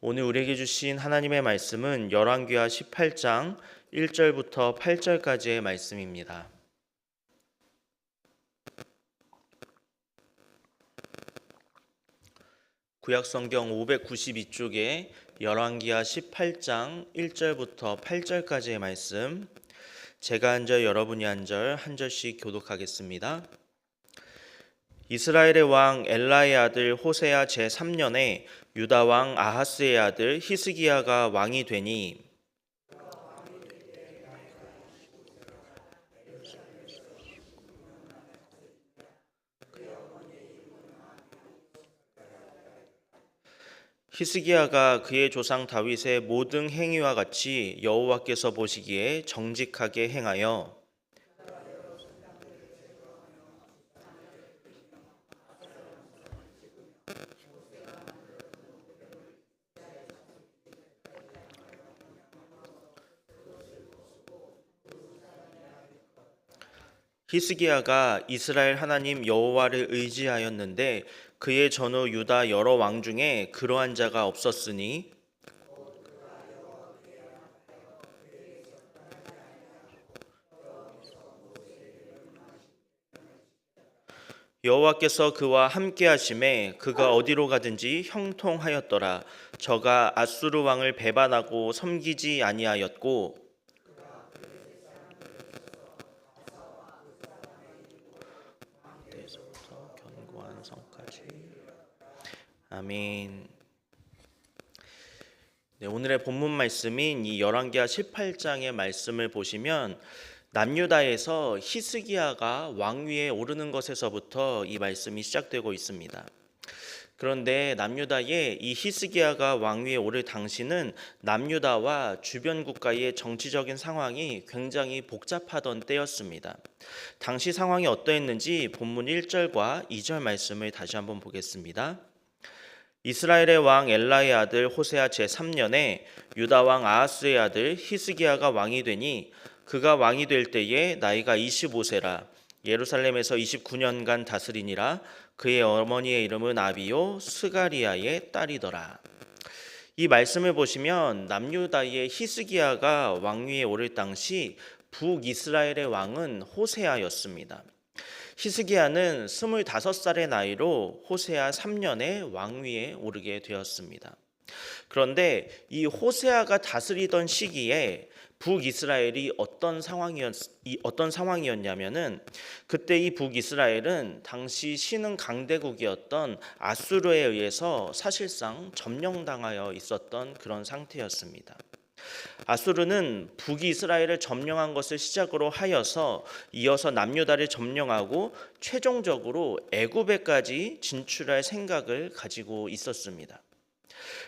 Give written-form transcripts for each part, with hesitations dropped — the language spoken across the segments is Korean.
오늘 우리에게 주신 하나님의 말씀은 열왕기하 18장 1절부터 8절까지의 말씀입니다. 구약성경 592쪽에 열왕기하 18장 1절부터 8절까지의 말씀, 제가 한 절 여러분이 한 절씩 교독하겠습니다. 이스라엘의 왕 엘라의 아들 호세아 제3년에 유다 왕 아하스의 아들 히스기야가 왕이 되니 히스기야가 그의 조상 다윗의 모든 행위와 같이 여호와께서 보시기에 정직하게 행하여 히스기야가 이스라엘 하나님 여호와를 의지하였는데 그의 전후 유다 여러 왕 중에 그러한 자가 없었으니 여호와께서 그와 함께 하심에 그가 어디로 가든지 형통하였더라. 저가 아수르 왕을 배반하고 섬기지 아니하였고 견고한 성까지. 아멘. 오늘의 본문 말씀인 이 열왕기하 18장의 말씀을 보시면 남유다에서 히스기야가 왕위에 오르는 것에서부터 이 말씀이 시작되고 있습니다. 그런데 남유다에 이 히스기야가 왕위에 오를 당시는 남유다와 주변 국가의 정치적인 상황이 굉장히 복잡하던 때였습니다. 당시 상황이 어떠했는지 본문 1절과 2절 말씀을 다시 한번 보겠습니다. 이스라엘의 왕 엘라의 아들 호세아 제3년에 유다 왕 아하스의 아들 히스기야가 왕이 되니 그가 왕이 될 때에 나이가 25세라. 예루살렘에서 29년간 다스리니라. 그의 어머니의 이름은 아비요 스가리아의 딸이더라. 이 말씀을 보시면 남유다의 히스기야가 왕위에 오를 당시 북이스라엘의 왕은 호세아였습니다. 히스기야는 25살의 나이로 호세아 3년에 왕위에 오르게 되었습니다. 그런데 이 호세아가 다스리던 시기에 북이스라엘이 어떤 상황이었냐면은 그때 이 북이스라엘은 당시 신흥 강대국이었던 아수르에 의해서 사실상 점령당하여 있었던 그런 상태였습니다. 아수르는 북이스라엘을 점령한 것을 시작으로 하여서 이어서 남유다를 점령하고 최종적으로 애굽에까지 진출할 생각을 가지고 있었습니다.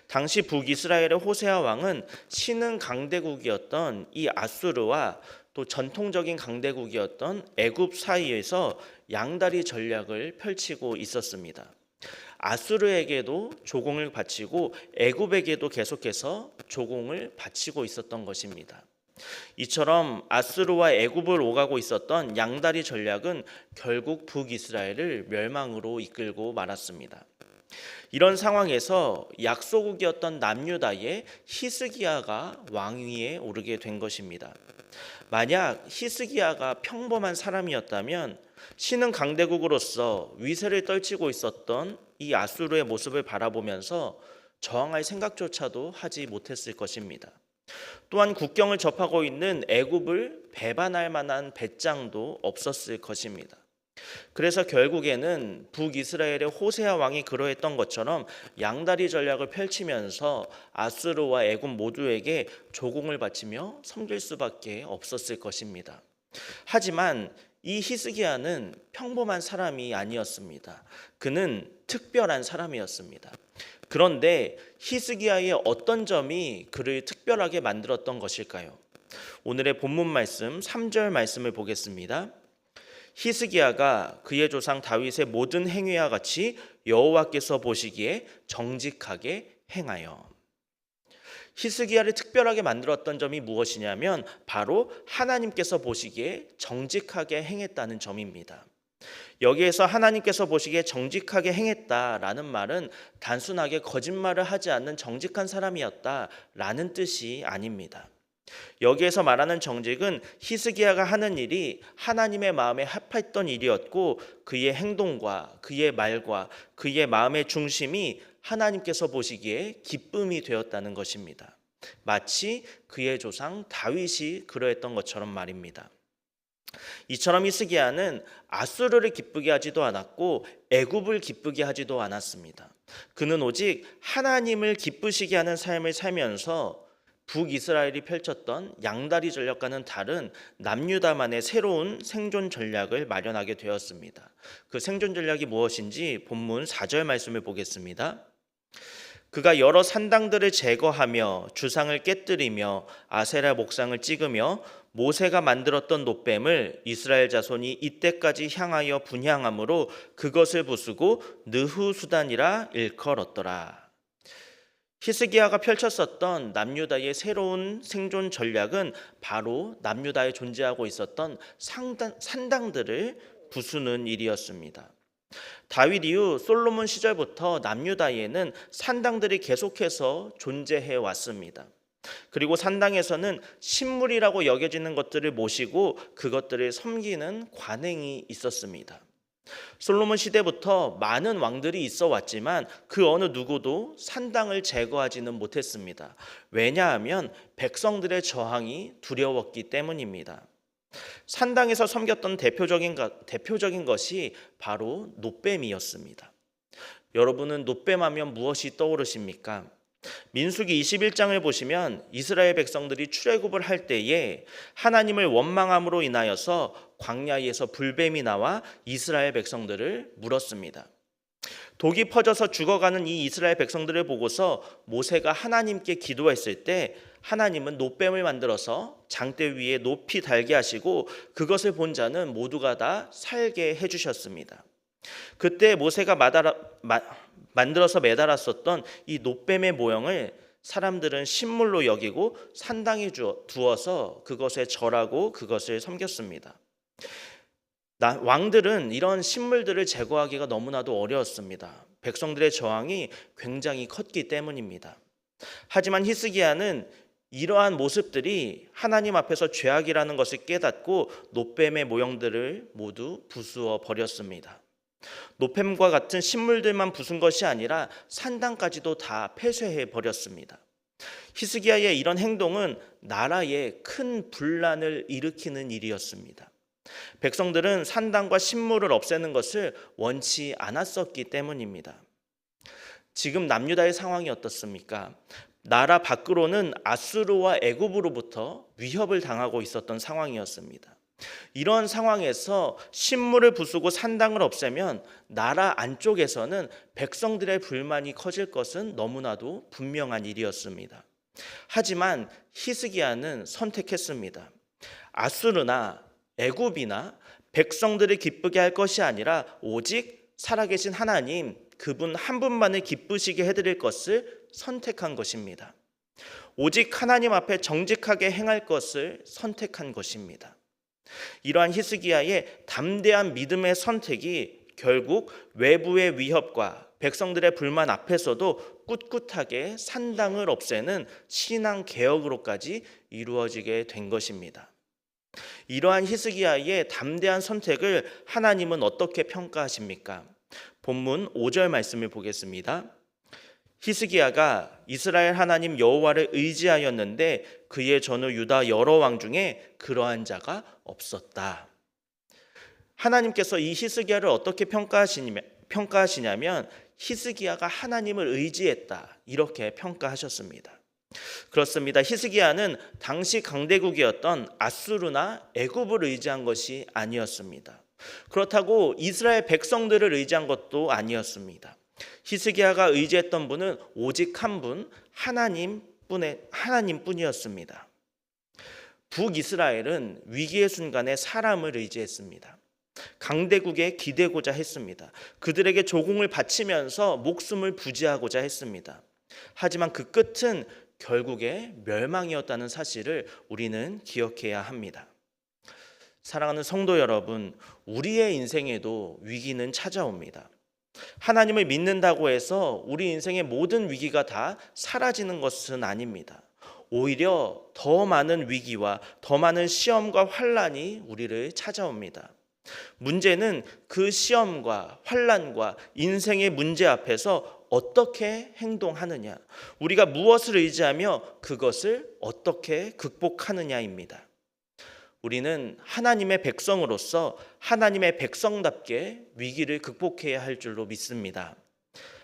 당시 북이스라엘의 호세아 왕은 신흥 강대국이었던 이 아수르와 또 전통적인 강대국이었던 애굽 사이에서 양다리 전략을 펼치고 있었습니다. 아수르에게도 조공을 바치고 애굽에게도 계속해서 조공을 바치고 있었던 것입니다. 이처럼 아수르와 애굽을 오가고 있었던 양다리 전략은 결국 북이스라엘을 멸망으로 이끌고 말았습니다. 이런 상황에서 약소국이었던 남유다의 히스기야가 왕위에 오르게 된 것입니다. 만약 히스기야가 평범한 사람이었다면 신흥 강대국으로서 위세를 떨치고 있었던 이 아수르의 모습을 바라보면서 저항할 생각조차도 하지 못했을 것입니다. 또한 국경을 접하고 있는 애굽을 배반할 만한 배짱도 없었을 것입니다. 그래서 결국에는 북이스라엘의 호세아 왕이 그러했던 것처럼 양다리 전략을 펼치면서 아수르와 애굽 모두에게 조공을 바치며 섬길 수밖에 없었을 것입니다. 하지만 이 히스기야는 평범한 사람이 아니었습니다. 그는 특별한 사람이었습니다. 그런데 히스기야의 어떤 점이 그를 특별하게 만들었던 것일까요? 오늘의 본문 말씀 3절 말씀을 보겠습니다. 히스기야가 그의 조상 다윗의 모든 행위와 같이 여호와께서 보시기에 정직하게 행하여. 히스기야를 특별하게 만들었던 점이 무엇이냐면 바로 하나님께서 보시기에 정직하게 행했다는 점입니다. 여기에서 하나님께서 보시기에 정직하게 행했다라는 말은 단순하게 거짓말을 하지 않는 정직한 사람이었다라는 뜻이 아닙니다. 여기에서 말하는 정직은 히스기야가 하는 일이 하나님의 마음에 합했던 일이었고, 그의 행동과 그의 말과 그의 마음의 중심이 하나님께서 보시기에 기쁨이 되었다는 것입니다. 마치 그의 조상 다윗이 그러했던 것처럼 말입니다. 이처럼 히스기야는 아수르를 기쁘게 하지도 않았고 애굽을 기쁘게 하지도 않았습니다. 그는 오직 하나님을 기쁘시게 하는 삶을 살면서 북이스라엘이 펼쳤던 양다리 전략과는 다른 남유다만의 새로운 생존 전략을 마련하게 되었습니다. 그 생존 전략이 무엇인지 본문 4절 말씀을 보겠습니다. 그가 여러 산당들을 제거하며 주상을 깨뜨리며 아세라 목상을 찍으며 모세가 만들었던 놋뱀을 이스라엘 자손이 이때까지 향하여 분향함으로 그것을 부수고 느후수단이라 일컬었더라. 히스기야가 펼쳤었던 남유다의 새로운 생존 전략은 바로 남유다에 존재하고 있었던 산당들을 부수는 일이었습니다. 다윗 이후 솔로몬 시절부터 남유다에는 산당들이 계속해서 존재해 왔습니다. 그리고 산당에서는 신물이라고 여겨지는 것들을 모시고 그것들을 섬기는 관행이 있었습니다. 솔로몬 시대부터 많은 왕들이 있어 왔지만 그 어느 누구도 산당을 제거하지는 못했습니다. 왜냐하면 백성들의 저항이 두려웠기 때문입니다. 산당에서 섬겼던 대표적인 것이 바로 놋뱀이었습니다. 여러분은 놋뱀하면 무엇이 떠오르십니까? 민수기 21장을 보시면 이스라엘 백성들이 출애굽을 할 때에 하나님을 원망함으로 인하여서 광야에서 불뱀이 나와 이스라엘 백성들을 물었습니다. 독이 퍼져서 죽어가는 이 이스라엘 백성들을 보고서 모세가 하나님께 기도했을 때 하나님은 놋뱀을 만들어서 장대 위에 높이 달게 하시고 그것을 본 자는 모두가 다 살게 해주셨습니다. 그때 모세가 만들어서 매달았었던 이 놋뱀의 모형을 사람들은 신물로 여기고 산당에 두어서 그것에 절하고 그것을 섬겼습니다. 왕들은 이런 신물들을 제거하기가 너무나도 어려웠습니다. 백성들의 저항이 굉장히 컸기 때문입니다. 하지만 히스기야는 이러한 모습들이 하나님 앞에서 죄악이라는 것을 깨닫고 놋뱀의 모형들을 모두 부수어 버렸습니다. 놋뱀과 같은 신물들만 부순 것이 아니라 산당까지도 다 폐쇄해 버렸습니다. 히스기야의 이런 행동은 나라에 큰 분란을 일으키는 일이었습니다. 백성들은 산당과 신물을 없애는 것을 원치 않았었기 때문입니다. 지금 남유다의 상황이 어떻습니까? 나라 밖으로는 아수르와 애굽으로부터 위협을 당하고 있었던 상황이었습니다. 이런 상황에서 신물을 부수고 산당을 없애면 나라 안쪽에서는 백성들의 불만이 커질 것은 너무나도 분명한 일이었습니다. 하지만 히스기야는 선택했습니다. 아수르나 애굽이나 백성들을 기쁘게 할 것이 아니라 오직 살아계신 하나님, 그분 한 분만을 기쁘시게 해드릴 것을 선택한 것입니다. 오직 하나님 앞에 정직하게 행할 것을 선택한 것입니다. 이러한 히스기야의 담대한 믿음의 선택이 결국 외부의 위협과 백성들의 불만 앞에서도 꿋꿋하게 산당을 없애는 신앙 개혁으로까지 이루어지게 된 것입니다. 이러한 히스기야의 담대한 선택을 하나님은 어떻게 평가하십니까? 본문 5절 말씀을 보겠습니다. 히스기야가 이스라엘 하나님 여호와를 의지하였는데 그의 전후 유다 여러 왕 중에 그러한 자가 없었다. 하나님께서 이 히스기야를 어떻게 평가하시냐면 히스기야가 하나님을 의지했다, 이렇게 평가하셨습니다. 그렇습니다. 히스기야는 당시 강대국이었던 아수르나 애굽을 의지한 것이 아니었습니다. 그렇다고 이스라엘 백성들을 의지한 것도 아니었습니다. 히스기야가 의지했던 분은 오직 한 분, 하나님뿐이었습니다. 북이스라엘은 위기의 순간에 사람을 의지했습니다. 강대국에 기대고자 했습니다. 그들에게 조공을 바치면서 목숨을 부지하고자 했습니다. 하지만 그 끝은 결국에 멸망이었다는 사실을 우리는 기억해야 합니다. 사랑하는 성도 여러분, 우리의 인생에도 위기는 찾아옵니다. 하나님을 믿는다고 해서 우리 인생의 모든 위기가 다 사라지는 것은 아닙니다. 오히려 더 많은 위기와 더 많은 시험과 환난이 우리를 찾아옵니다. 문제는 그 시험과 환난과 인생의 문제 앞에서 어떻게 행동하느냐, 우리가 무엇을 의지하며 그것을 어떻게 극복하느냐입니다. 우리는 하나님의 백성으로서 하나님의 백성답게 위기를 극복해야 할 줄로 믿습니다.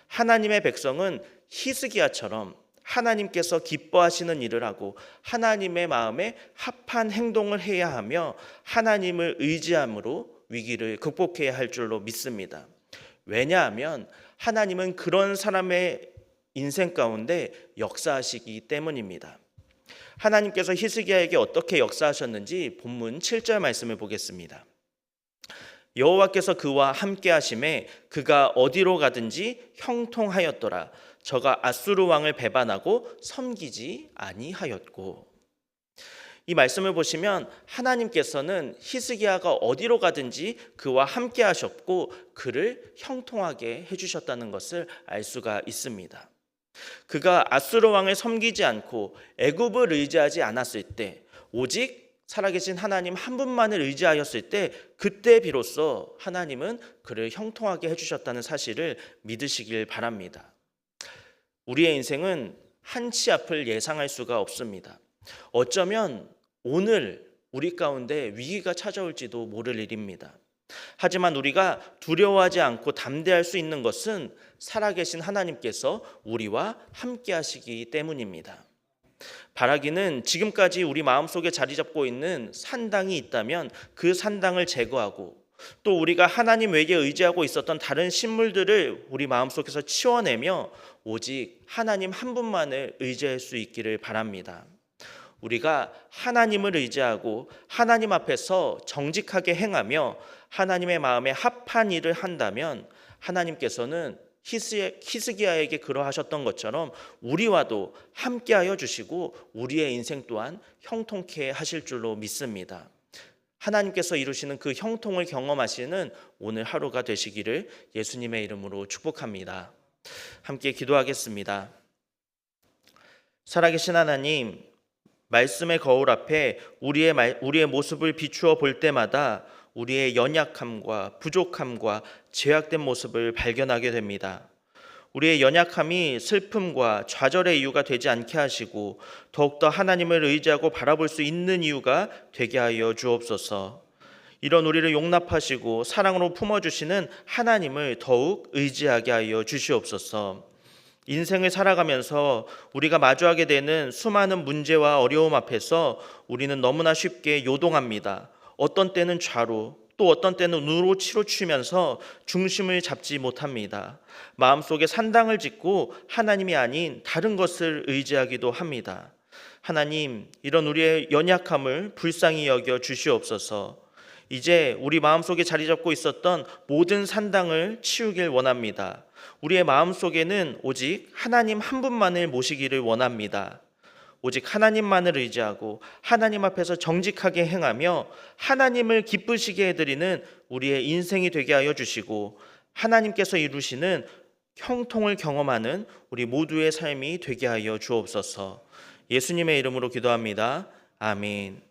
하나님의 백성은 히스기야처럼 하나님께서 기뻐하시는 일을 하고 하나님의 마음에 합한 행동을 해야 하며 하나님을 의지함으로 위기를 극복해야 할 줄로 믿습니다. 왜냐하면 하나님은 그런 사람의 인생 가운데 역사하시기 때문입니다. 하나님께서 히스기야에게 어떻게 역사하셨는지 본문 7절 말씀을 보겠습니다. 여호와께서 그와 함께 하심에 그가 어디로 가든지 형통하였더라. 저가 아수르 왕을 배반하고 섬기지 아니하였고. 이 말씀을 보시면 하나님께서는 히스기야가 어디로 가든지 그와 함께 하셨고 그를 형통하게 해주셨다는 것을 알 수가 있습니다. 그가 아수르 왕을 섬기지 않고 애굽을 의지하지 않았을 때, 오직 살아계신 하나님 한 분만을 의지하였을 때, 그때 비로소 하나님은 그를 형통하게 해주셨다는 사실을 믿으시길 바랍니다. 우리의 인생은 한치 앞을 예상할 수가 없습니다. 어쩌면 오늘 우리 가운데 위기가 찾아올지도 모를 일입니다. 하지만 우리가 두려워하지 않고 담대할 수 있는 것은 살아계신 하나님께서 우리와 함께 하시기 때문입니다. 바라기는 지금까지 우리 마음속에 자리 잡고 있는 산당이 있다면 그 산당을 제거하고, 또 우리가 하나님 외에 의지하고 있었던 다른 신물들을 우리 마음속에서 치워내며 오직 하나님 한 분만을 의지할 수 있기를 바랍니다. 우리가 하나님을 의지하고 하나님 앞에서 정직하게 행하며 하나님의 마음에 합한 일을 한다면 하나님께서는 히스기야에게 그러하셨던 것처럼 우리와도 함께하여 주시고 우리의 인생 또한 형통케 하실 줄로 믿습니다. 하나님께서 이루시는 그 형통을 경험하시는 오늘 하루가 되시기를 예수님의 이름으로 축복합니다. 함께 기도하겠습니다. 살아계신 하나님, 말씀의 거울 앞에 우리의 모습을 비추어 볼 때마다 우리의 연약함과 부족함과 죄악된 모습을 발견하게 됩니다. 우리의 연약함이 슬픔과 좌절의 이유가 되지 않게 하시고 더욱더 하나님을 의지하고 바라볼 수 있는 이유가 되게 하여 주옵소서. 이런 우리를 용납하시고 사랑으로 품어주시는 하나님을 더욱 의지하게 하여 주시옵소서. 인생을 살아가면서 우리가 마주하게 되는 수많은 문제와 어려움 앞에서 우리는 너무나 쉽게 요동합니다. 어떤 때는 좌로, 또 어떤 때는 우로 치우치면서 중심을 잡지 못합니다. 마음속에 산당을 짓고 하나님이 아닌 다른 것을 의지하기도 합니다. 하나님, 이런 우리의 연약함을 불쌍히 여겨 주시옵소서. 이제 우리 마음속에 자리 잡고 있었던 모든 산당을 치우길 원합니다. 우리의 마음속에는 오직 하나님 한 분만을 모시기를 원합니다. 오직 하나님만을 의지하고 하나님 앞에서 정직하게 행하며 하나님을 기쁘시게 해드리는 우리의 인생이 되게 하여 주시고 하나님께서 이루시는 형통을 경험하는 우리 모두의 삶이 되게 하여 주옵소서. 예수님의 이름으로 기도합니다. 아멘.